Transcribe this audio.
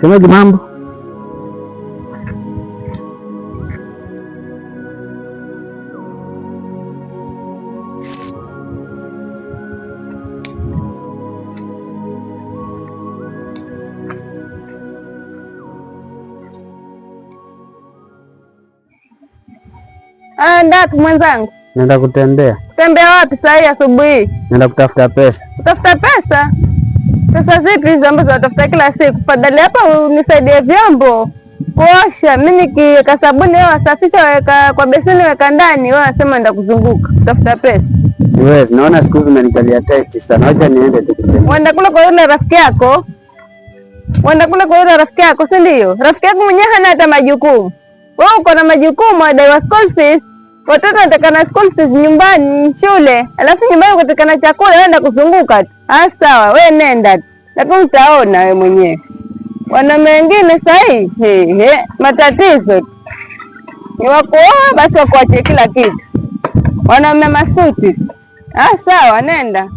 Shemeji, mambo? Ndaku mwenzangu. Naenda kutembea. Tembea wapi saa hii asubuhi? Naenda kutafuta pesa. Kutafuta pesa? Pesa zipi hizo ambazo unatafuta kila siku? Fadhali hapa unisaidie vyombo kuosha. Mimi nikiweka sabuni wewe wasafisha, weka kwa beseni, weka ndani. Wewe unasema nenda kuzunguka kutafuta pesa. Siwezi, naona siku hizi umenikalia tight sana. Acha niende tu kutembea. Uenda kule kwa yule rafiki yako. Uenda kule kwa yule rafiki yako, si ndio? Rafiki yako mwenyewe hana hata majukumu. Wewe uko na majukumu, adaiwa school fees. Watoto wanatakana school fees nyumbani, shule. Alafu nyumbani kutakana chakula, wenda kuzunguka tu. Sawa, wewe nenda tu. Lakini utaona wewe mwenyewe. Wanaume wengine sahi, matatizo tu. Ni wakuoa basi wakuachie kila kitu. Wanaume masuti. Sawa, nenda.